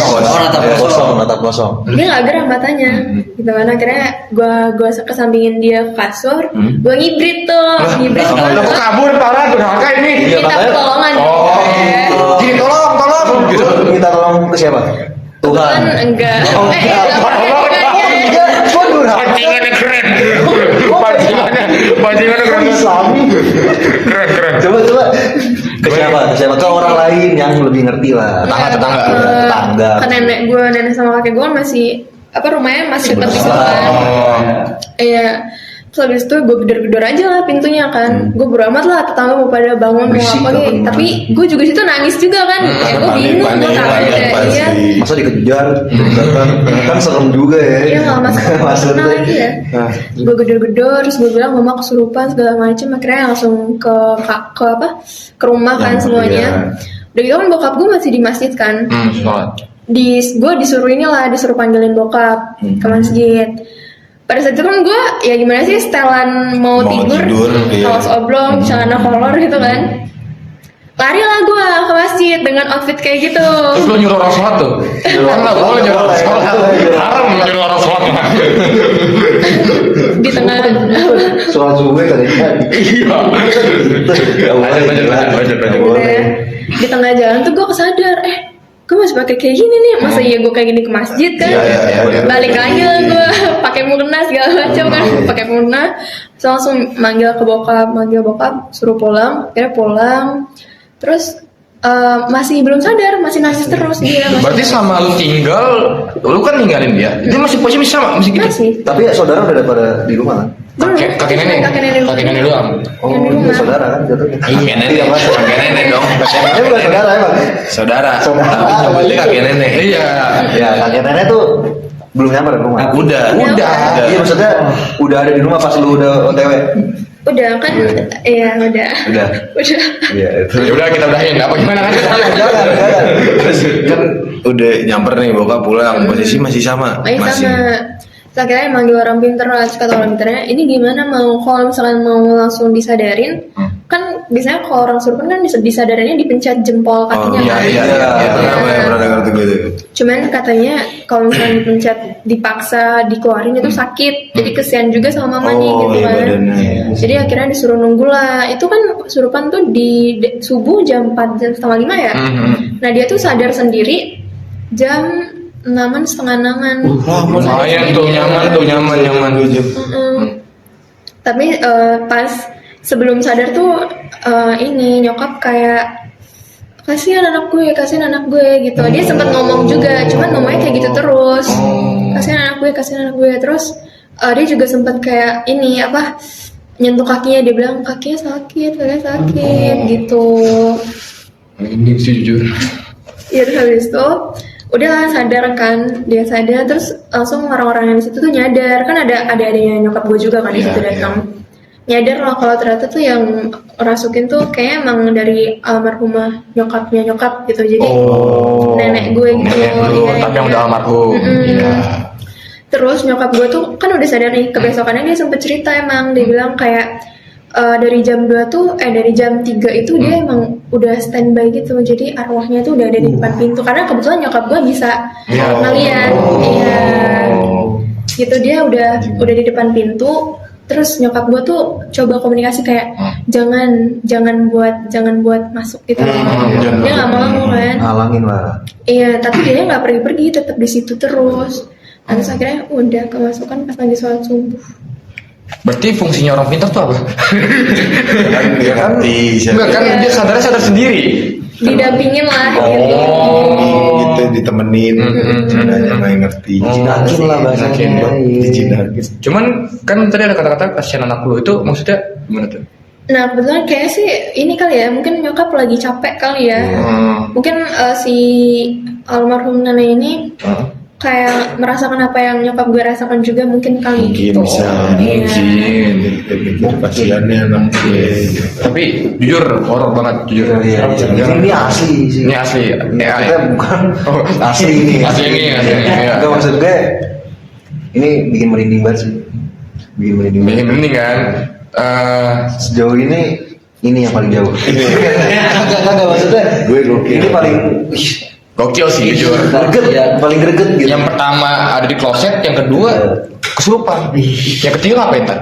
natap kosong Dia nggak gerak matanya. Gitu kan, akhirnya gue kesampingin dia ke kasur. Gue ngibrit tuh, ngibrit. Lo kok kabur parah, durhaka ini. Minta pertolongan. Oh. Gini, tolong gitu. minta tolong ke siapa Kan Tuhan enggak. kok durhaka Pancingannya keren. Pancingannya keren. Islami Keren. coba ke siapa ke orang lain yang lebih ngerti lah tetangga Ke nenek sama kakek gue masih rumahnya masih dekat di situ kan. Oh. Iya. Terus habis itu gue gedor-gedor aja lah pintunya kan. Gue bodo amat lah tetangga mau pada bangun mau Berisik, apa apa gitu. gimana. Tapi gue juga situ nangis juga kan. Kayak gue bingung, gue takut ya. Iya. masa dikejar kan serem juga ya Iya nggak masuk Maksudnya. kenal lagi ya. Nah, Gue gedor-gedor terus gue bilang mama kesurupan segala macem. Akhirnya langsung ke rumah kan semuanya. Udah gitu kan bokap gue masih di masjid kan. Sholat. Gue disuruh panggilin bokap ke masjid. Pada saat itu kan gue ya gimana sih setelan mau tidur iya. kaos oblong celana kolor gitu kan, lari lah gue ke masjid dengan outfit kayak gitu. Terus lo nyuruh orang sholat tuh? Kan nggak boleh nyuruh orang sholat. Haram nyuruh orang sholat. Di tengah soal subuh katanya Iya. Lanjut. di tengah jalan tuh gue kesadar gue masih pakai kayak gini nih, masa iya gue kayak gini ke masjid kan. Iya. Balik lagi lah gue pakai mukena segala macam kan, pakai mukena. Terus langsung manggil bokap suruh pulang. Akhirnya pulang terus masih belum sadar, masih nangis terus dia. Berarti sama lu tinggal, lu kan ninggalin dia. Dia masih posisi sama, masih gitu. masih tapi ya saudara udah pada di rumah kan Kakek nenek doang. oh Yang di itu rumah. saudara kan jatuhnya Kakek nenek. Mas. Kakek nenek dong. Ini bukan saudara emang Saudara. Saudara. Tapi nyebutnya kakek nenek. Iya. ya kakek nenek tuh belum nyampe di rumah Udah. iya maksudnya udah ada di rumah pas lu udah OTW udah kan. Iya udah udah iya itu Ya udah kita udahin. Apa gimana kan? jangan Terus kan udah nyamper nih bokap pulang. Posisi masih sama. masih sama. Terus akhirnya manggil orang pinter lah. Terus kata orang pinternya, ini gimana kalau misalkan mau langsung disadarin, kan biasanya kalau orang suruh kan disadarinnya dipencet jempol Oh kakinya iya kan. pernah dengar tuh gitu. Cuman katanya kalau misalnya dipencet dipaksa dikeluarin itu sakit, jadi kesian juga sama mamanya Oh, gitu iya, kan. badannya. Jadi akhirnya disuruh nunggu lah. Itu kan surupan tuh di subuh jam 4 jam setengah 5 ya. Nah dia tuh sadar sendiri jam 6-an setengah 6-an. Lumayan tuh nyaman. Tapi pas sebelum sadar tuh ini nyokap kayak kasihan anak gue gitu. Dia sempat ngomong juga, cuman ngomongnya kayak gitu terus. Kasihan anak gue. Terus dia juga sempat kayak ini apa, nyentuh kakinya, dia bilang kakinya sakit gitu. Ini sih jujur. Ya terus habis itu udah sadar kan, dia sadar, terus langsung orang-orang yang di situ tuh nyadar kan, ada adanya nyokap gue juga kan di situ datang. Nyadar lah kalau ternyata tuh yang rasukin tuh kayak emang dari almarhumah nyokapnya nyokap gitu. Jadi nenek gue gitu. Nenek lu, tapi yang udah almarhum. Iya. Terus nyokap gue tuh kan udah sadar nih, kebesokannya dia sempet cerita emang, dia bilang kayak dari jam 3 itu dia emang udah standby gitu. Jadi arwahnya tuh udah ada di depan pintu, karena kebetulan nyokap gue bisa ngeliat. Iya. Gitu, dia udah di depan pintu. Terus nyokap gue tuh coba komunikasi kayak jangan buat masuk gitu. Dia nggak mau kan. Halangin lah. Iya, tapi dia nggak pergi-pergi, tetap di situ terus. Terus akhirnya udah kemasukan pas lagi sholat subuh. Berarti fungsinya orang pintar tuh apa? Kan dia ngerti. Enggak kan, dia sadar sendiri. Didampingin lah gitu. Gitu ditemenin. Sebenarnya nggak ngerti. Jinakin lah bahasanya. Dijinakin. Cuman kan tadi ada kata-kata kasihan anak lu, itu maksudnya gimana tuh? Nah kebetulan kayak sih ini kali ya, mungkin nyokap lagi capek kali ya. Mungkin si almarhum nenek ini kayak merasakan apa yang nyokap gue rasakan juga mungkin kali. Mungkin gitu. bisa. Mungkin kasihannya anak gue. Tapi jujur horor banget, jujur. Ini asli sih. Ini asli. Kita bukan asli ini. Asli ini. Iya. Enggak, maksud gue ini bikin merinding banget sih. Bikin Mending kan. Sejauh ini yang paling jauh. Kagak maksudnya. Gue gokil. Ini paling Gokil sih jujur. paling greget gitu. Yang pertama ada di kloset, yang kedua kesurupan. Yang ketiga ngapain ntar?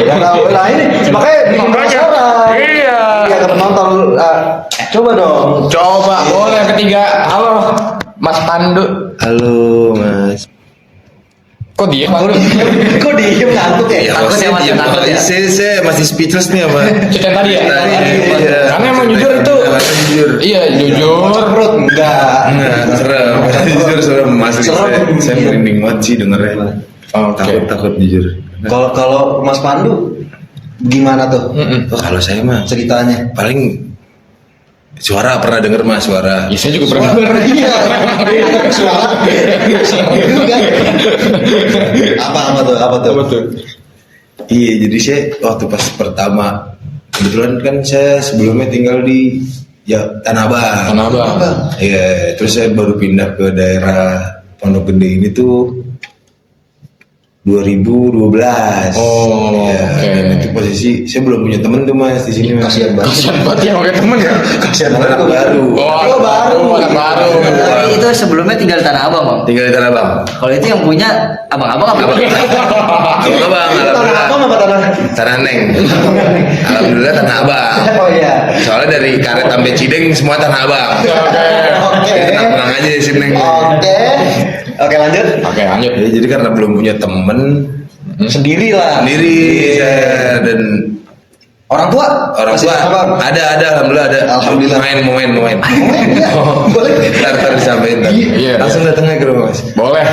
Ya tahu lah ini makanya bikin penasaran. Iya. Ya ke penonton coba dong. Coba boleh yang ketiga. Halo Mas Pandu. Halo Mas. Kok dia Pandu? Kok diem ngantuk ya? Takut ya, Mas, Iya, takut ya? Saya masih speechless nih apa? Cerita tadi ya? Iya. Karena emang jujur itu. Jujur. Iya jujur. Perut enggak. Nah, serem. Jujur serem. Asli saya merinding banget sih dengernya. Takut jujur. Kalau Mas Pandu gimana tuh? Oh, kalau saya mah Ceritanya. paling suara pernah denger Mas suara. Ya, saya juga pernah. Iya. Apa tuh? Iya, jadi saya waktu pas pertama kebetulan kan saya sebelumnya tinggal di Tanah Abang. Iya, terus saya baru pindah ke daerah Pondok Gede ini tuh 2012. Oh, Ya, oke. dan itu posisi saya belum punya temen tuh Mas di sini Mas. Kasihan banget. Kasian banget ya pakai temen ya. Kasihan anak baru. Oh, anak baru. Tapi itu sebelumnya tinggal di Tanah Abang, Bang. Tinggal di Tanah Abang. Kalau itu yang punya abang-abang apa? Abang, Tanah apa apa tanah? Tanah Neng. Alhamdulillah Tanah Abang. Oh iya. Soalnya dari Karet sampai Cideng semua Tanah Abang. Oke. Jadi tenang aja sih Neng. Oke lanjut. Oke lanjut. Ya, jadi karena belum punya temen Sendiri lah. sendiri saya dan Orang tua? orang Masih tua Abang? ada alhamdulillah ada. Alhamdulillah. Mau main. Boleh. Ntar disampaikan. Iya. Langsung datang aja ke rumah Mas. Boleh.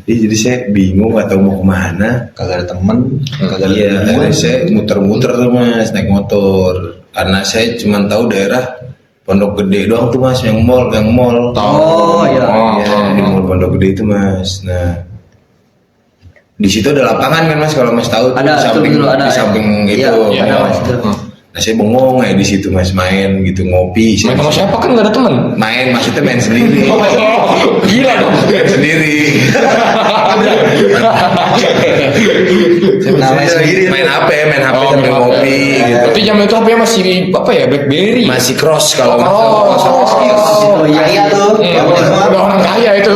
Jadi saya bingung atau mau kemana. Kagak ada temen. Kagak ada Iya, temen. akhirnya saya muter-muter tuh Mas naik motor. Karena saya cuma tahu daerah Pondok Gede doang tuh Mas, yang mall. Oh, iya. Ya, di mall Pondok Gede itu Mas. Nah, di situ ada lapangan kan Mas, kalau Mas tahu tuh Ada, di samping itu dulu ada. di samping Iya, itu. iya, ada, Mas, itu. Nah, saya bengong ya di situ Mas, main gitu ngopi. Main sama siapa kan nggak ada temen. Main maksudnya main sendiri. Gila dong. Main sendiri. Namanya sendiri main HP Oh, sambil main ngopi HP. gitu. Berarti zaman itu HP-nya masih apa ya, BlackBerry. Masih cross kalau Mas tahu. Oh, iya. Kaya tuh. Udah orang kaya itu.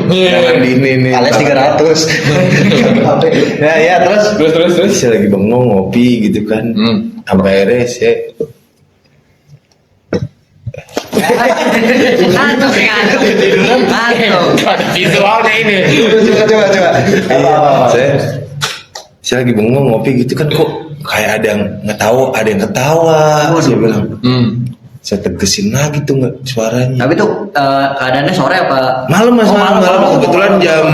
Jangan di ini Alias 300. Ya terus. Terus. Saya lagi bengong ngopi gitu kan. Sampai akhirnya saya Ngantuk. Ada visualnya ini. Coba. saya lagi bengong ngopi gitu kan, kok kayak ada yang ketawa, saya bilang. Saya tegesin lagi tuh nggak suaranya. Tapi tuh keadaannya sore apa? Malam mas, Oh, malam. Kebetulan jam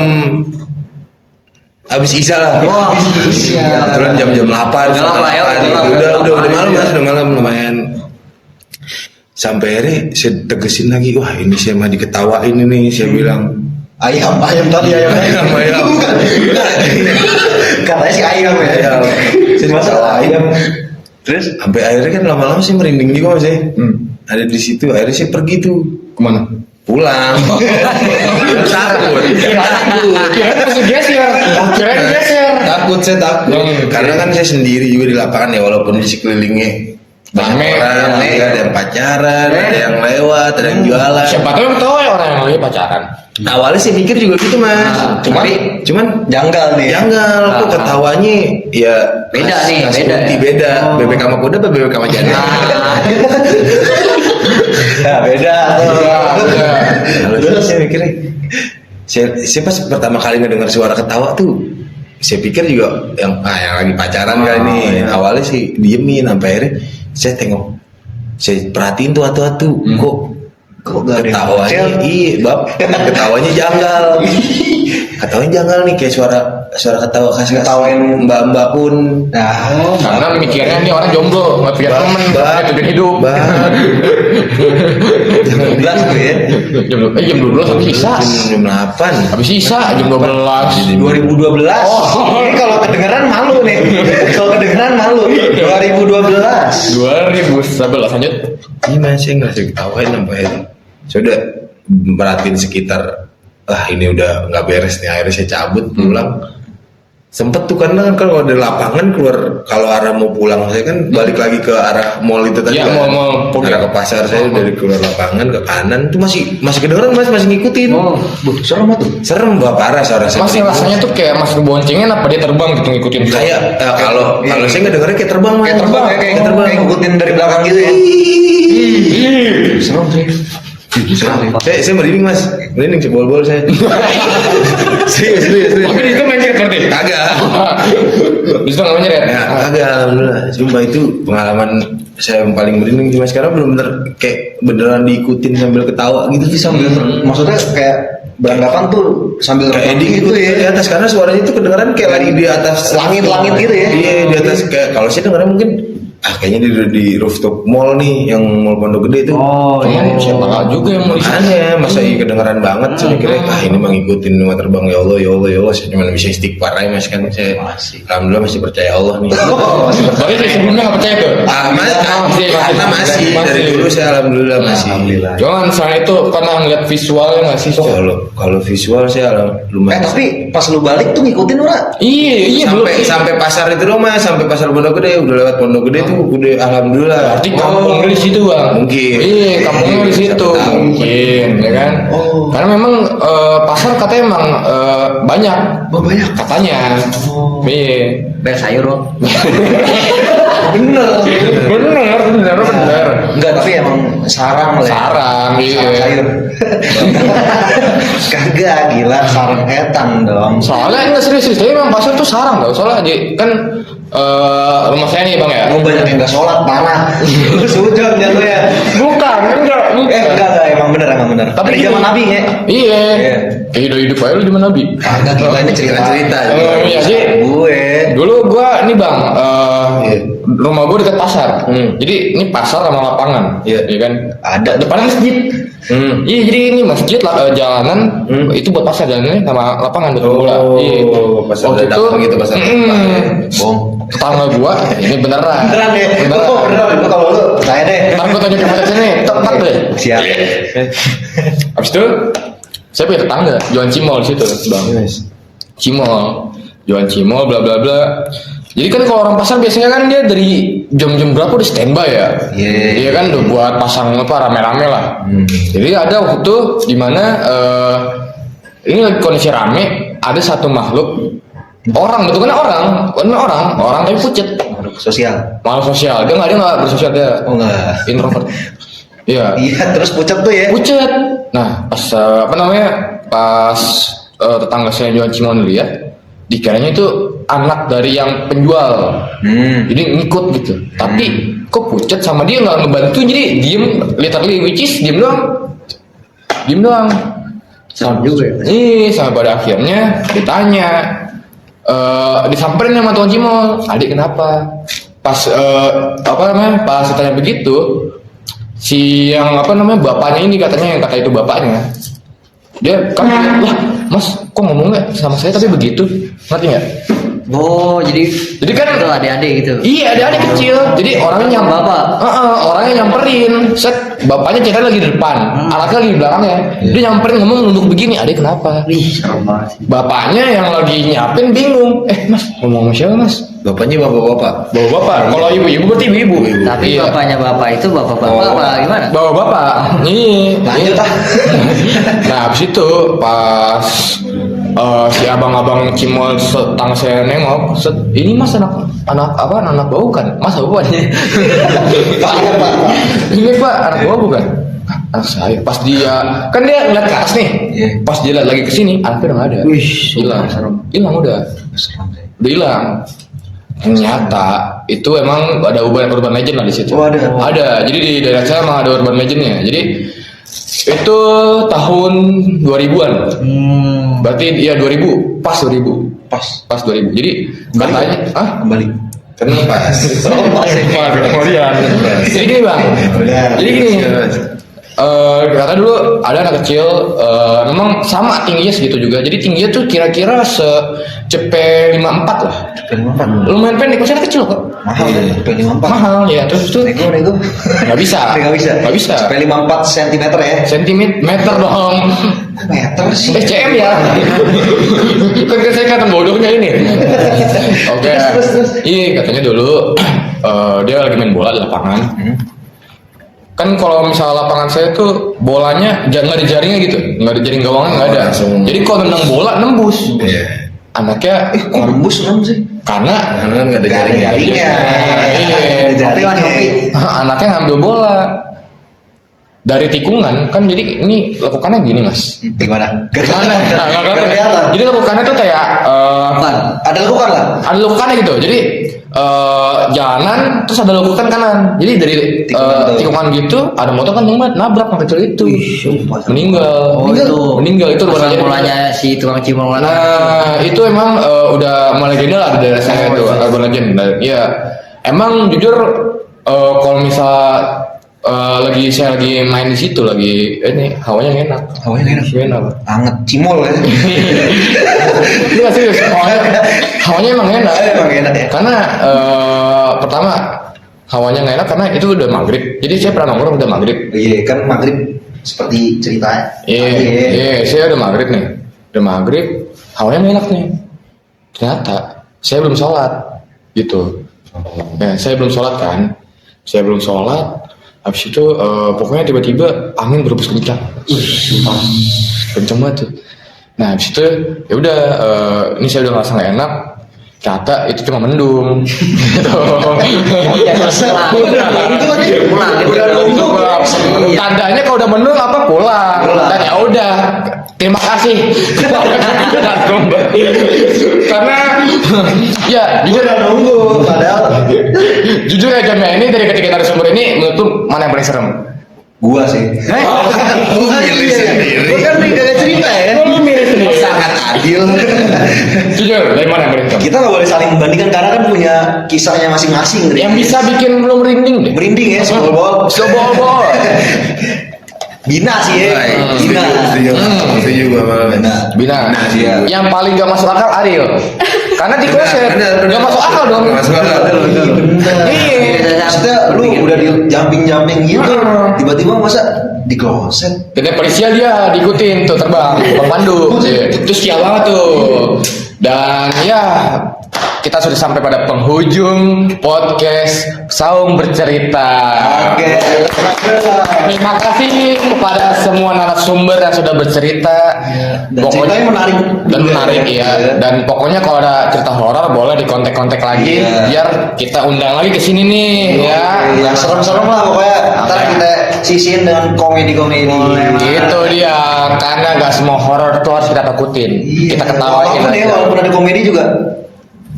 habis isya lah. Wah, Kebetulan jam 8. Gelap lah ya, Udah malam mas, udah malam lumayan. Sampai akhirnya saya tegesin lagi, wah ini saya mah diketawain ini, saya bilang Ayam tadi ayam. Bukan. Katanya si ayam ya. Masalah ayam. Terus sampai akhirnya kan lama-lama sih merinding juga mas ya. Ada di situ, akhirnya saya pergi tuh Kemana? pulang. Takut. Takut saya takut. Karena kan saya sendiri juga di lapangan ya, walaupun di sekelilingnya banyak orang, ada yang pacaran, ada yang lewat, ada yang jualan. Siapa tahu yang tahu ya orang yang lagi pacaran. Awalnya sih mikir juga gitu mas, cuman Janggal nih. kok ketawanya ya Beda nih, beda Kunti ya? beda. Bebek sama kuda apa bebek sama janda? Ya beda. Terus saya mikirnya, saya pas pertama kali ngedengar suara ketawa tuh, saya pikir juga yang lagi pacaran kali nih. Awalnya sih diemin, sampai akhirnya saya tengok, saya perhatiin tuh atu-atu, kok gak ada yang ketawanya, kecil? ketawanya janggal. Ketawanya janggal nih, kayak suara ketawa khas Ketawain mbak pun. Nah, Karena mikirnya nih orang jomblo, nggak punya temen, nggak punya tujuan hidup. jam 12 tuh ya. Jam 12 habis sisa. Jam 8. Habis sisa jam 12. 2012. Ini kalau kedengeran malu nih. Kalau kedengeran malu. 2012. 2011 lanjut. Ini masih ngasih ketawain sampai saya udah merhatiin sekitar, ini udah nggak beres nih, akhirnya saya cabut pulang. Sempet tuh karena kan kalau dari lapangan keluar, kalau arah mau pulang saya kan balik lagi ke arah mall itu tadi. Iya, kan. mall. Arah ke pasar saya dari keluar lapangan ke kanan tuh masih kedengeran mas, masih ngikutin. Serem tuh. Serem bah, parah suara saya. Masih rasanya tuh kayak masih boncengin apa dia terbang gitu ngikutin. Kayak kalau saya nggak dengarnya kayak terbang mas. Kayak terbang ya, kayak ngikutin dari belakang gitu ya. Serem sih. Saya merinding mas, merinding bol saya. Serius. Tapi itu main nyeret berarti? Kagak. Bisa nggak main nyeret? Ya, kagak, alhamdulillah. Sumpah itu pengalaman saya yang paling merinding sih mas. Karena bener-bener kayak beneran diikutin sambil ketawa gitu sih sambil Maksudnya kayak beranggapan tuh sambil kayak Eddie gitu ya di atas, karena suaranya itu kedengeran kayak lagi di atas Langit-langit gitu ya. Iya, di atas kayak kalau saya dengarnya mungkin kayaknya di rooftop mall nih, yang mall Pondok Gede itu. Siapa nggak juga yang mau di sana? Aneh, masa iya kedengeran banget. Saya kira ini mah ngikutin rumah terbang, ya Allah. Saya cuma bisa istighfar aja mas, kan saya alhamdulillah masih percaya Allah nih. Tapi sebelumnya nggak percaya tuh? Karena masih dari dulu saya alhamdulillah masih. Jangan misalnya itu karena ngeliat visualnya nggak sih? Kalau visual saya lumayan. tapi pas lu balik tuh ngikutin ora? Iya belum. Sampai pasar itu loh mas, sampai pasar Pondok Gede, udah lewat Pondok Gede tuh udah alhamdulillah. Berarti kampungnya di situ bang. Mungkin. Iya kampungnya di situ. Mungkin, ya kan? Karena memang pasar katanya emang banyak. Banyak. Katanya. Iya. Bayar sayur loh. Bener. Enggak, tapi emang sarang lah. Sarang, iya. Sarang sayur. Kagak, gila, sarang etan dong. Soalnya enggak serius, tapi memang pasar tuh sarang tau. Soalnya kan rumah saya nih bang ya. Mau banyak yang gak sholat, parah. Sujud jatuhnya. Bukan. Enggak, emang bener. Tapi di zaman Nabi ya. Iya. Kayak hidup aja lu di mana Nabi. Kagak, gila, ini cerita. Iya sih. Gue. Dulu gua nih bang, rumah gua dekat pasar. Jadi ini pasar sama lapangan, iya kan? Ada. Depannya masjid. Iya, jadi ini masjid jalanan itu buat pasar, jalanannya sama lapangan buat bola. Iya. Pasar Waktu dadakan gitu, pasar Bong. tetangga gua ini beneran. Beneran deh. Beneran. Lu kalau lu percaya deh. Ntar gua tanya ke pasar sini, tepat deh. Siap. Abis itu saya punya tetangga jualan cimol di situ, bang. Cimol, jualan cimol, bla bla bla. Jadi kan kalau orang pasar biasanya kan dia dari jam-jam berapa udah standby ya. Iya kan udah buat pasang rame-rame lah. Jadi ada waktu di mana ini lagi kondisi rame, ada satu makhluk orang, betul kan orang tapi pucet. Makhluk sosial. Dia nggak bersosial, dia introvert. Iya. Iya, terus pucet tuh ya. Pucet. Nah, pas pas tetangga saya jualan cimol lihat, dikiranya itu anak dari yang penjual. Jadi ngikut gitu. Tapi kok pucat sama dia nggak ngebantu, jadi diem, literally which is diem doang. Sama juga ya. Sampai pada akhirnya ditanya, disamperin sama tukang cimol, adik kenapa? Pas pas ditanya begitu, si yang bapaknya ini katanya, yang kata itu bapaknya, dia kan lah mas kok ngomong nggak sama saya tapi begitu, ngerti nggak? Oh, jadi kan itu adik-adik gitu. Iya, adik-adik kecil. Jadi orangnya Bapak. orangnya nyamperin. Set, bapaknya cerita lagi di depan, anaknya lagi di belakangnya. Dia nyamperin ngomong nunduk begini, adik kenapa? Serem banget. Bapaknya yang lagi nyapin bingung. Mas, ngomong sama siapa mas? Bapaknya bapak-bapak. Bapak. Kalau ibu-ibu berarti ibu-ibu. Tapi Iya. bapaknya bapak itu bapak-bapak apa gimana? Bapak. Nih, Lanjut ah. Nah, habis itu pas si abang-abang cimol setang saya nengok, ini mas anak bau kan? Mas apa nih? Pak. Ini pak anak bau bukan? Anak saya. Pas dia kan dia ngeliat ke atas nih. Iya. Pas dia lihat lagi ke sini, anaknya udah nggak ada. Hilang udah hilang. Ternyata itu emang ada urban legend lah di situ. Oh, ada. Ada. Jadi di daerah saya emang ada urban legendnya. Jadi itu tahun 2000-an. Berarti ya 2000, pas 2000. Pas 2000. Jadi katanya, Kembali. Karena pas. kemudian. Jadi gini bang. Jadi gini. Kata dulu ada anak kecil, memang sama tingginya segitu juga. Jadi tingginya tuh kira-kira CP54 lah. P54. Lumayan pendek, masih anak kecil kok. Mahal ya, P54. Mahal ya. Terus tuh Nego. nggak bisa. Nggak bisa. P54 cm ya. Sentimeter dong. Meter sih. SCM ya. Kan saya kelihatan bodohnya ini. Oke. Terus. Iya katanya dulu dia lagi main bola di lapangan. Kan kalau misalnya lapangan saya tuh bolanya nggak ada jaringnya gitu, nggak ada jaring gawangnya nggak ada. Jadi kalau nendang bola nembus. Iya. Anaknya Kok nembus sih? karena Nggak ada jaringnya. Iya. Tapi Anaknya ngambil bola dari tikungan kan, jadi ini lekukannya gini mas. Gimana? Gimana? Nggak Kelihatan. Jadi lekukannya tuh kayak Ada lekukan lah. ada lekukannya gitu. Jadi jalanan terus ada lekukan kanan. Jadi dari tikungan gitu ada motor kan nabrak anak kecil itu. Meninggal. Itu Asal mulanya si tukang cimol. Nah, itu emang udah melegenda lah di daerah saya itu, urban legend. Iya. Emang jujur kalau misal saya lagi main di situ lagi ini hawanya enak. Enak. Anget cimol ya. Ini nggak serius. Hawanya emang enak. Emang enak ya. Karena pertama hawanya nggak enak karena itu udah maghrib. Jadi saya pernah nongkrong udah maghrib. Iya kan maghrib seperti ceritanya. Iya, saya udah maghrib nih. Udah maghrib, hawanya nggak enak nih. Ternyata saya belum sholat, gitu. Ya, saya belum sholat kan. Saya belum sholat. Habis itu pokoknya tiba-tiba angin berhembus kencang. Kencang banget tuh. Nah, habis itu ya udah ini saya udah ngerasa nggak enak. Kata itu cuma mendung. Gitu. Tandanya kalau udah mendung apa pulang. Dan ya udah, terima kasih. Karena ya jujur Nunggu padahal jujur ya Jamnya, ini dari ketiga narasumber ini menurut lu mana yang paling serem? gua sih. Milih sendiri. Gua kan gak cerita ya. Sangat adil. Jujur, dari mana yang paling serem? Kita nggak boleh saling membandingkan karena kan punya kisahnya masing-masing. Yang bisa bikin lu merinding deh. merinding ya, bol. Bol. Bina sih ya. Bina. Setuju gua malah. Bina. Iya. Yang paling gak masuk akal Ariel. Karena di kloset Benar. gak masuk akal dong. Nggak masuk akal. Iya. Maksudnya lu udah di jumping gitu, tiba-tiba masa di kloset? Dan polisi dia diikutin tuh terbang pandu. Itu sial banget tuh. Dan ya kita sudah sampai pada penghujung podcast Saung Bercerita. Oke. Terima kasih kepada semua narasumber yang sudah bercerita. Dan ceritanya menarik. Dan menarik ya. Dan pokoknya kalau ada cerita horor boleh dikontak-kontak lagi biar kita undang lagi ke sini nih ya. Yang serem-serem lah pokoknya. Ntar kita sisihin dengan komedi-komedi. Gitu dia. Karena gak semua horor itu harus kita takutin. Kita ketawain Walaupun ya, aja. walaupun ada komedi juga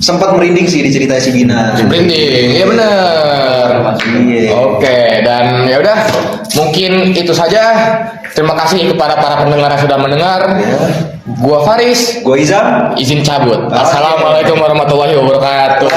sempat merinding sih diceritanya si Gina. Branding, iya bener. Iya. Oke, dan ya udah, mungkin itu saja. Terima kasih kepada para pendengar yang sudah mendengar. Gua Faris, Gue Izam. izin cabut. Assalamualaikum warahmatullahi wabarakatuh.